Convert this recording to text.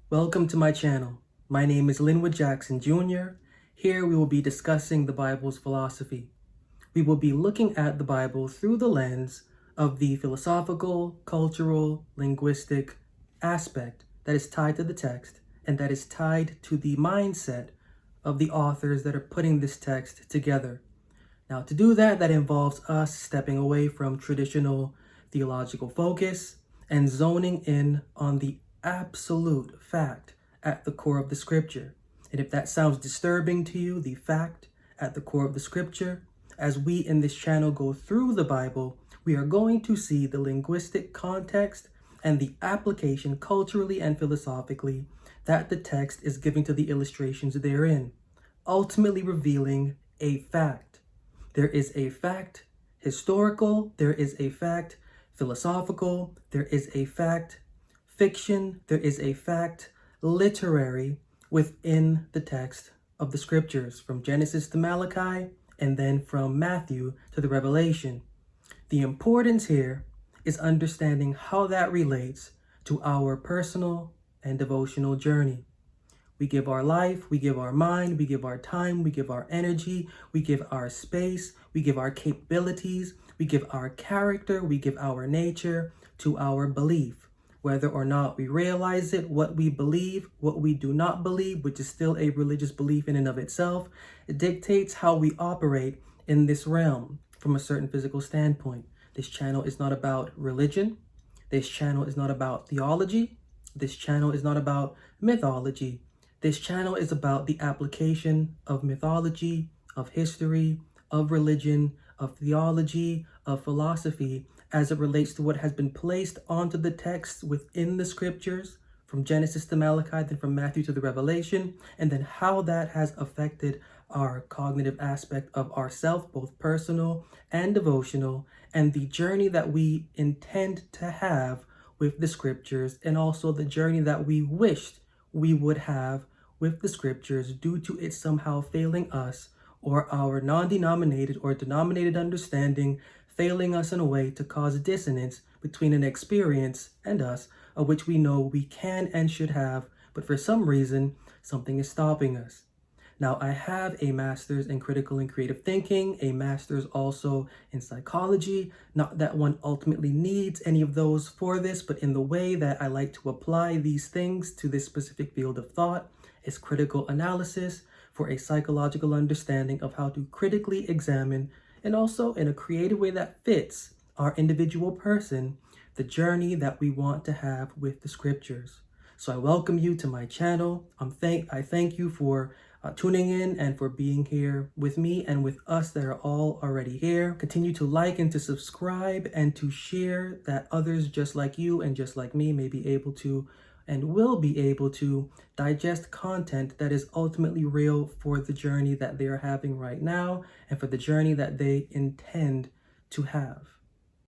Welcome to my channel. My name is Linwood Jackson Jr. Here we will be discussing the Bible's philosophy. We will be looking at the Bible through the lens of the philosophical, cultural, linguistic aspect that is tied to the text and that is tied to the mindset of the authors that are putting this text together. Now, to do that, that involves us stepping away from traditional theological focus and zoning in on the absolute fact at the core of the scripture. And if that sounds disturbing to you, the fact at the core of the scripture, as we in this channel go through the Bible, we are going to see the linguistic context and the application culturally and philosophically that the text is giving to the illustrations therein, ultimately revealing a fact. There is a fact historical, there is a fact philosophical, there is a fact fiction, there is a fact literary within the text of the scriptures, from Genesis to Malachi, and then from Matthew to the Revelation. The importance here is understanding how that relates to our personal and devotional journey. We give our life, we give our mind, we give our time, we give our energy, we give our space, we give our capabilities, we give our character, we give our nature to our belief. Whether or not we realize it, what we believe, what we do not believe, which is still a religious belief in and of itself, it dictates how we operate in this realm from a certain physical standpoint. This channel is not about religion. This channel is not about theology. This channel is not about mythology. This channel is about the application of mythology, of history, of religion, of theology, of philosophy, as it relates to what has been placed onto the text within the scriptures, from Genesis to Malachi, then from Matthew to the Revelation, and then how that has affected our cognitive aspect of ourself, both personal and devotional, and the journey that we intend to have with the scriptures, and also the journey that we wished we would have with the scriptures due to it somehow failing us, or our non-denominated or denominated understanding failing us in a way to cause dissonance between an experience and us, of which we know we can and should have, but for some reason, something is stopping us. Now, I have a master's in critical and creative thinking, a master's also in psychology. Not that one ultimately needs any of those for this, but in the way that I like to apply these things to this specific field of thought is critical analysis for a psychological understanding of how to critically examine, and also in a creative way that fits our individual person, the journey that we want to have with the scriptures. So I welcome you to my channel. I thank you for tuning in and for being here with me and with us that are all already here. Continue to like and to subscribe and to share, that others just like you and just like me may be able to and will be able to digest content that is ultimately real for the journey that they are having right now and for the journey that they intend to have.